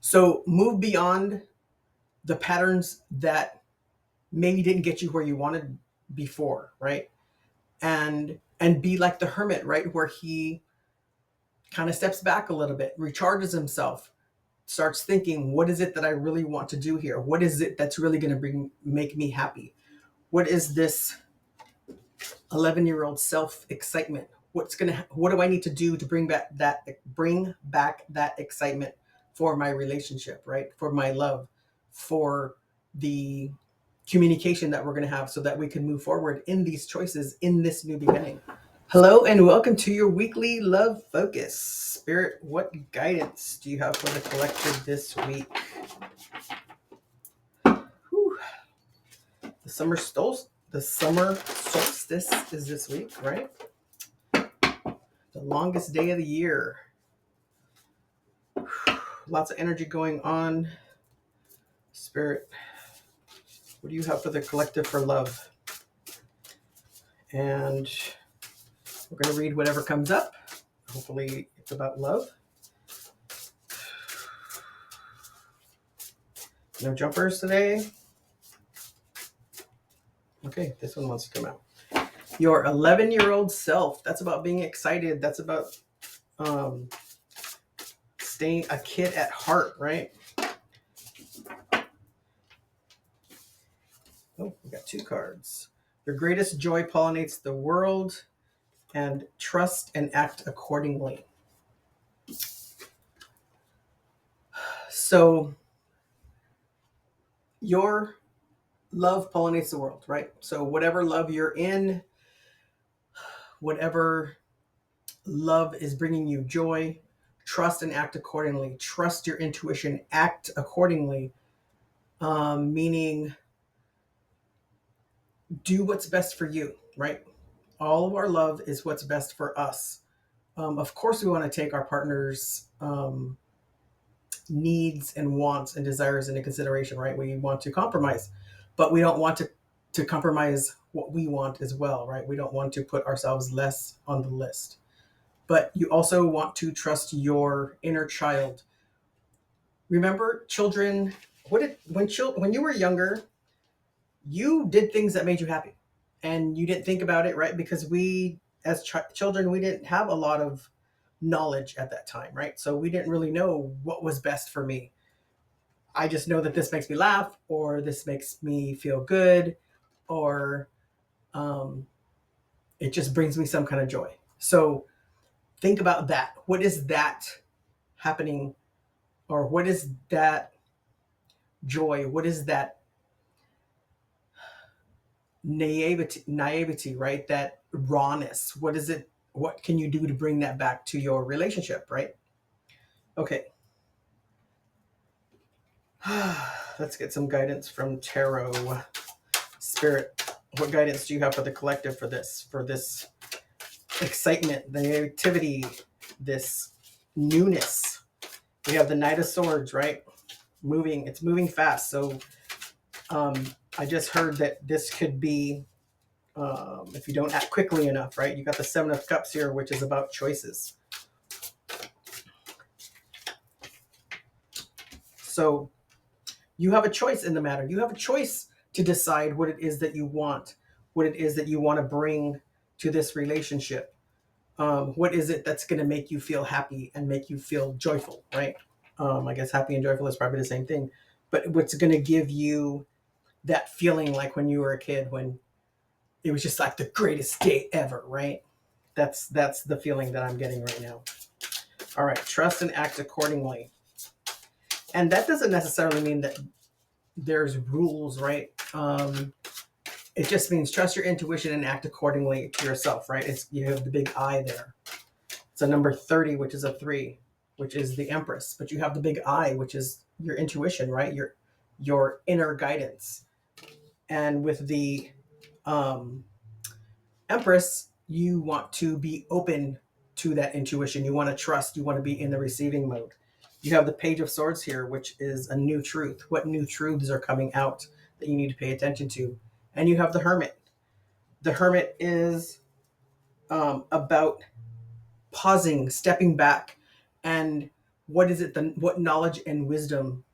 So move beyond the patterns that maybe didn't get you where you wanted before, right? And be like the hermit, right? Where he kind of steps back a little bit, recharges himself, starts thinking, what is it that I really want to do here? What is it that's really going to make me happy? What is this 11-year-old self excitement? What do I need to do to bring back that excitement for my relationship, right? For my love, for the communication that we're going to have so that we can move forward in these choices in this new beginning. Hello and welcome to your weekly love focus. Spirit, what guidance do you have for the collective this week? Whew. The summer solstice is this week, right? The longest day of the year. Lots of energy going on. Spirit, what do you have for the collective for love? And we're going to read whatever comes up. Hopefully it's about love. No jumpers today. Okay, this one wants to come out. Your 11-year-old self. That's about being excited. That's about staying a kid at heart, right? Oh, we got two cards. Your greatest joy pollinates the world, and trust and act accordingly. So your love pollinates the world, right? So whatever love you're in, whatever love is bringing you joy, trust and act accordingly. Trust your intuition, act accordingly, meaning do what's best for you, right? All of our love is what's best for us. Of course, we want to take our partner's needs and wants and desires into consideration, right? We want to compromise, but we don't want to compromise what we want as well, right? We don't want to put ourselves less on the list. But you also want to trust your inner child. Remember, children, when you were younger, you did things that made you happy, and you didn't think about it, right? Because we, as children, we didn't have a lot of knowledge at that time, right? So we didn't really know what was best for me. I just know that this makes me laugh, or this makes me feel good, or um, it just brings me some kind of joy. So think about that. What is that happening, or what is that joy? What is that naivety, right? That rawness. What is it? What can you do to bring that back to your relationship, right? Okay. Let's get some guidance from tarot. Spirit, what guidance do you have for the collective for this excitement, the activity, this newness? We have the Knight of Swords, right? It's moving fast. So I just heard that this could be, if you don't act quickly enough, right? You got the Seven of Cups here, which is about choices. So you have a choice in the matter. You have a choice to decide what it is that you want, what it is that you want to bring to this relationship. What is it that's going to make you feel happy and make you feel joyful, right? I guess happy and joyful is probably the same thing. But what's going to give you that feeling like when you were a kid, when it was just like the greatest day ever, right? That's the feeling that I'm getting right now. All right, trust and act accordingly. And that doesn't necessarily mean that there's rules, right? It just means trust your intuition and act accordingly to yourself, right? You have the big I there. It's a number 30, which is a 3, which is the Empress. But you have the big I, which is your intuition, right? Your inner guidance. And with the Empress, you want to be open to that intuition. You want to trust. You want to be in the receiving mode. You have the Page of Swords here, which is a new truth. What new truths are coming out that you need to pay attention to? And you have the Hermit. The Hermit is about pausing, stepping back, and What is it? What knowledge and wisdom,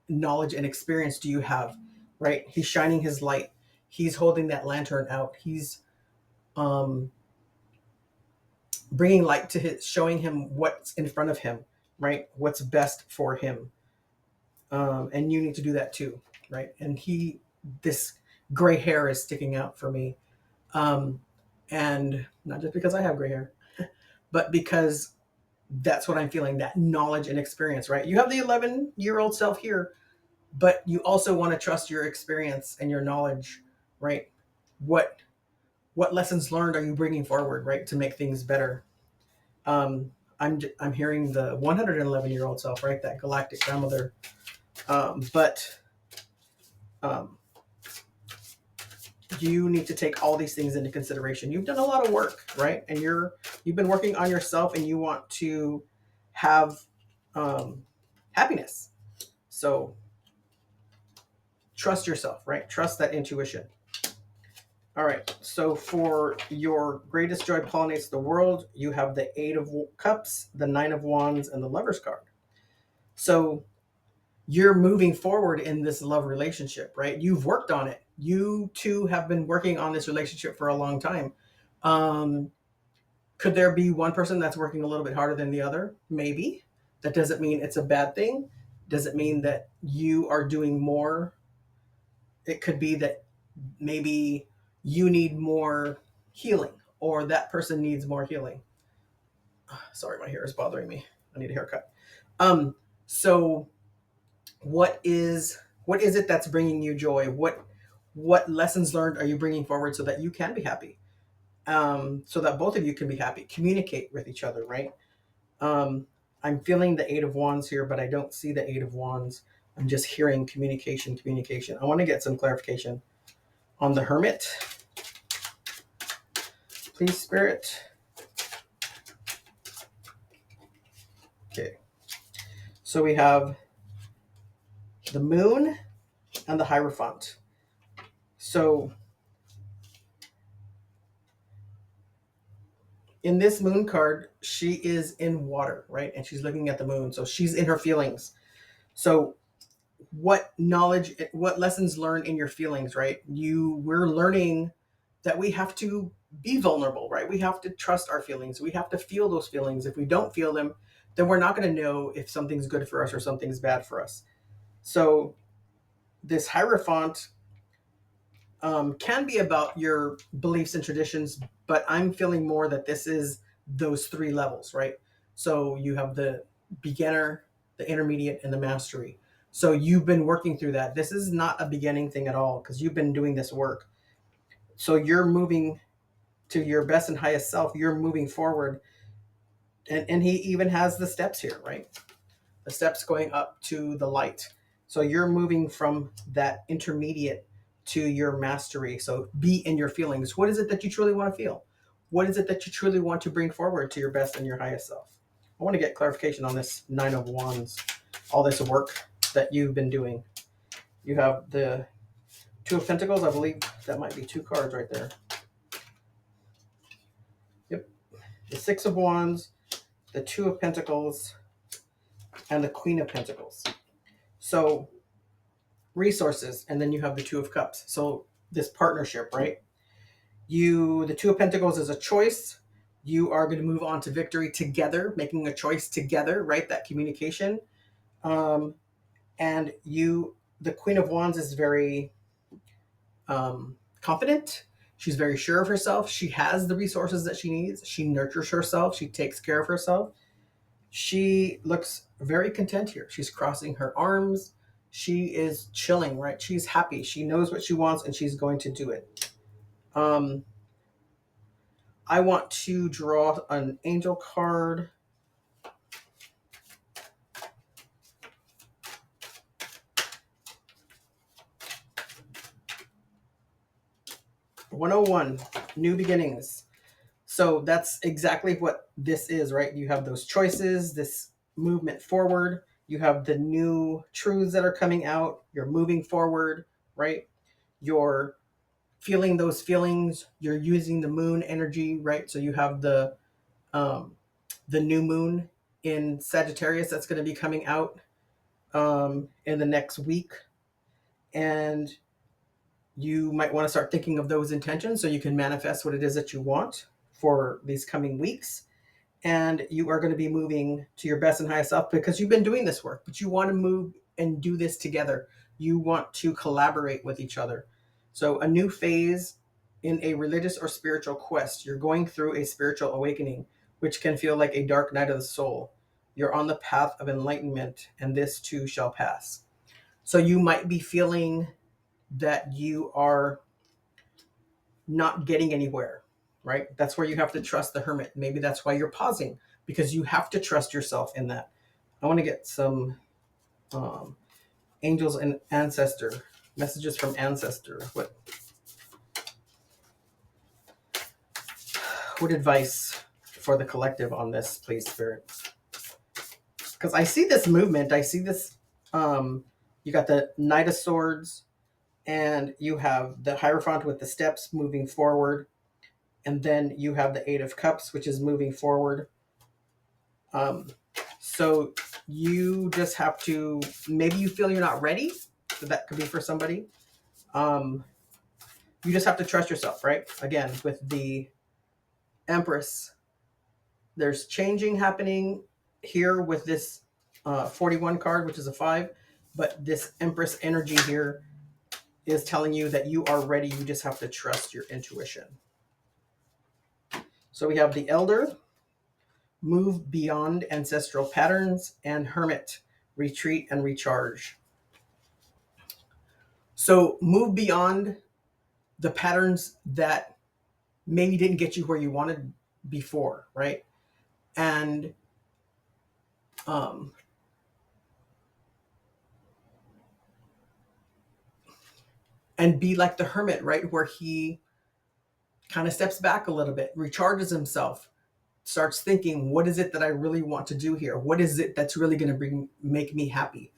knowledge and experience do you have? Right? He's shining his light. He's holding that lantern out. He's um, bringing light to his, showing him what's in front of him. Right? What's best for him. And you need to do that too. Right? And this gray hair is sticking out for me. Um, and not just because I have gray hair, but because that's what I'm feeling, that knowledge and experience, right? You have the 11-year-old self here, but you also want to trust your experience and your knowledge, right? What what lessons learned are you bringing forward, right, to make things better? I'm hearing the 111-year-old self, right, that galactic grandmother, but um, you need to take all these things into consideration. You've done a lot of work, right, and you've been working on yourself, and you want to have um, happiness. So trust yourself, right? Trust that intuition. All right. So for your greatest joy pollinates the world, you have the Eight of Cups, the Nine of Wands, and the Lover's card. So you're moving forward in this love relationship, right? You've worked on it. You two have been working on this relationship for a long time. Um, could there be one person that's working a little bit harder than the other? Maybe. That doesn't mean it's a bad thing. Does it mean that you are doing more? It could be that maybe you need more healing or that person needs more healing. Sorry, my hair is bothering me. I need a haircut. So what is it that's bringing you joy? What lessons learned are you bringing forward so that you can be happy? So that both of you can be happy. Communicate with each other, right? Um, I'm feeling the Eight of Wands here, but I don't see the Eight of Wands. I'm just hearing communication, communication. I want to get some clarification on the Hermit. Please, Spirit. Okay. So we have the Moon and the Hierophant. So in this Moon card, she is in water, right? And she's looking at the moon. So she's in her feelings. So what knowledge, what lessons learned in your feelings, right? We're learning that we have to be vulnerable, right? We have to trust our feelings. We have to feel those feelings. If we don't feel them, then we're not going to know if something's good for us or something's bad for us. So this Hierophant can be about your beliefs and traditions, but I'm feeling more that this is those three levels, right? So you have the beginner, the intermediate, and the mastery. So you've been working through that. This is not a beginning thing at all because you've been doing this work. So you're moving to your best and highest self. You're moving forward. And he even has the steps here, right? The steps going up to the light. So you're moving from that intermediate to your mastery. So be in your feelings. What is it that you truly want to feel? What is it that you truly want to bring forward to your best and your highest self? I want to get clarification on this Nine of Wands, all this work that you've been doing. You have the Two of Pentacles. I believe that might be two cards right there. Yep. The Six of Wands, the Two of Pentacles, and the Queen of Pentacles. So resources, and then you have the Two of Cups. So this partnership, right? The Two of Pentacles is a choice. You are going to move on to victory together, making a choice together, right? That communication. And the Queen of Wands is very confident. She's very sure of herself. She has the resources that she needs. She nurtures herself. She takes care of herself. She looks very content here. She's crossing her arms. She is chilling, right? She's happy. She knows what she wants and she's going to do it. I want to draw an angel card. "101, New Beginnings." So that's exactly what this is, right? You have those choices, this movement forward. You have the new truths that are coming out. You're moving forward, right? You're feeling those feelings. You're using the moon energy, right? So you have the new moon in Sagittarius that's going to be coming out in the next week. And you might want to start thinking of those intentions so you can manifest what it is that you want for these coming weeks. And you are going to be moving to your best and highest self because you've been doing this work, but you want to move and do this together. You want to collaborate with each other. So a new phase in a religious or spiritual quest. You're going through a spiritual awakening, which can feel like a dark night of the soul. You're on the path of enlightenment, and this too shall pass. So you might be feeling that you are not getting anywhere, right? That's where you have to trust the Hermit. Maybe that's why you're pausing, because you have to trust yourself in that. I want to get some angels and ancestor messages from ancestor. What advice for the collective on this, please, Spirit? Because I see this movement. I see this. You got the Knight of Swords, and you have the Hierophant with the steps moving forward, and then you have the Eight of Cups, which is moving forward. So you just have to, maybe you feel you're not ready. So that could be for somebody. You just have to trust yourself, right? Again, with the Empress, there's changing happening here with this 41 card, which is a 5. But this Empress energy here is telling you that you are ready. You just have to trust your intuition. So we have the Elder, move beyond ancestral patterns, and Hermit, retreat and recharge. So move beyond the patterns that maybe didn't get you where you wanted before, right? And be like the Hermit, right? Where he kind of steps back a little bit, recharges himself, starts thinking, what is it that I really want to do here? What is it that's really going to make me happy?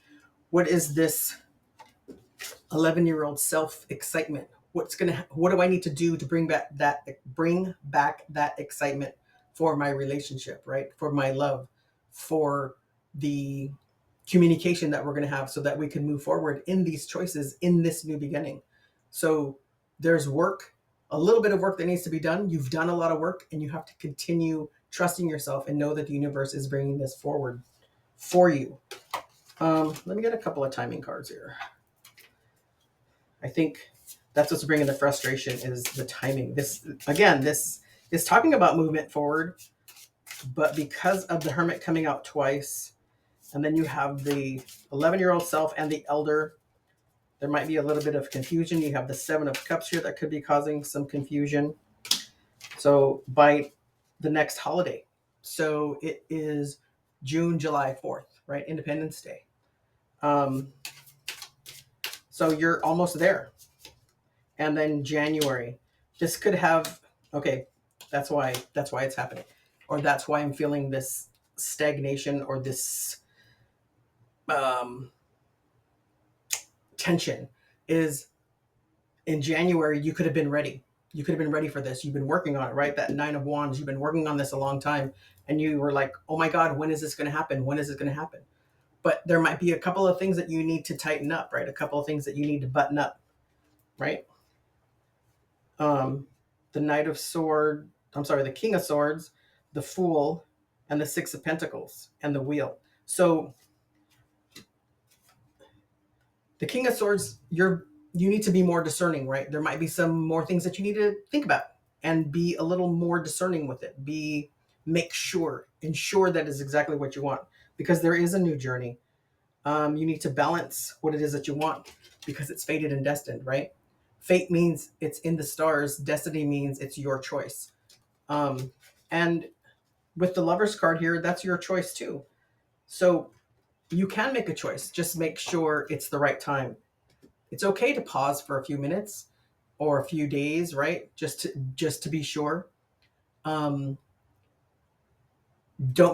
What is this 11-year-old self excitement? What do I need to do to bring back that excitement for my relationship, right? For my love, for the communication that we're going to have, so that we can move forward in these choices in this new beginning. So there's work, a little bit of work that needs to be done. You've done a lot of work, and you have to continue trusting yourself and know that the universe is bringing this forward for you. Let me get a couple of timing cards here. I think that's what's bringing the frustration, is the timing. This is talking about movement forward, but because of the Hermit coming out twice, and then you have the 11-year-old self and the Elder, there might be a little bit of confusion. You have the 7 of Cups here that could be causing some confusion. So by the next holiday, so it is June, July 4th, right? Independence Day. So you're almost there. And then January, this could have, okay, that's why it's happening. Or that's why I'm feeling this stagnation, or this tension, is in January, you could have been ready. You could have been ready for this. You've been working on it, right? That 9 of Wands, you've been working on this a long time. And you were like, oh my God, when is this going to happen? When is it going to happen? But there might be a couple of things that you need to tighten up, right? A couple of things that you need to button up, right? The the King of Swords, the Fool, and the 6 of Pentacles, and the Wheel. So the King of Swords, you need to be more discerning, right? There might be some more things that you need to think about and be a little more discerning with it. Ensure that is exactly what you want, because there is a new journey. You need to balance what it is that you want, because it's fated and destined, right? Fate means it's in the stars. Destiny means it's your choice. And with the Lover's card here, that's your choice too. So you can make a choice. Just make sure it's the right time. It's okay to pause for a few minutes or a few days, right? Just to be sure. Don't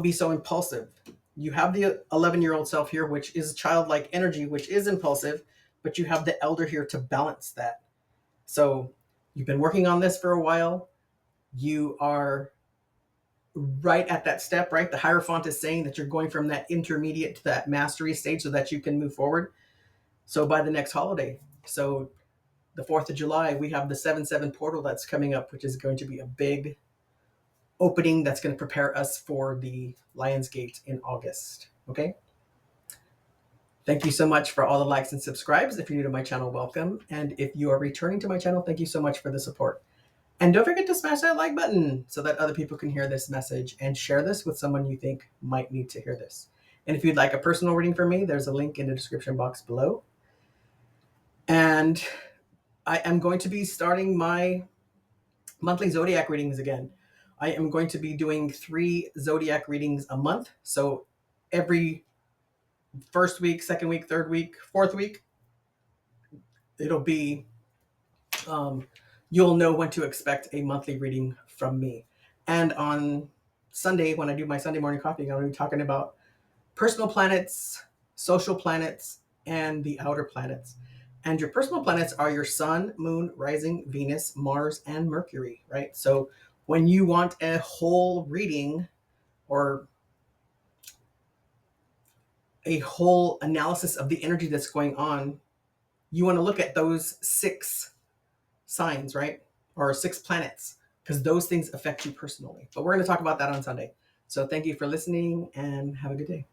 be so impulsive. You have the 11-year-old self here, which is childlike energy, which is impulsive, but you have the Elder here to balance that. So you've been working on this for a while. You are right at that step, right? The Hierophant is saying that you're going from that intermediate to that mastery stage so that you can move forward. So by the next holiday, so the 4th of July, we have the 7/7 portal that's coming up, which is going to be a big opening that's going to prepare us for the Lion's Gate in August. Okay. Thank you so much for all the likes and subscribes. If you're new to my channel, welcome. And if you are returning to my channel, thank you so much for the support. And don't forget to smash that like button so that other people can hear this message, and share this with someone you think might need to hear this. And if you'd like a personal reading from me, there's a link in the description box below. And I am going to be starting my monthly zodiac readings again. I am going to be doing 3 zodiac readings a month. So every first week, second week, third week, fourth week, it'll be you'll know when to expect a monthly reading from me. And on Sunday, when I do my Sunday morning coffee, I'm going to be talking about personal planets, social planets, and the outer planets. And your personal planets are your sun, moon, rising, Venus, Mars, and Mercury, right? So when you want a whole reading or a whole analysis of the energy that's going on, you want to look at those 6 signs, right? Or 6 planets, because those things affect you personally. But we're going to talk about that on Sunday. So thank you for listening and have a good day.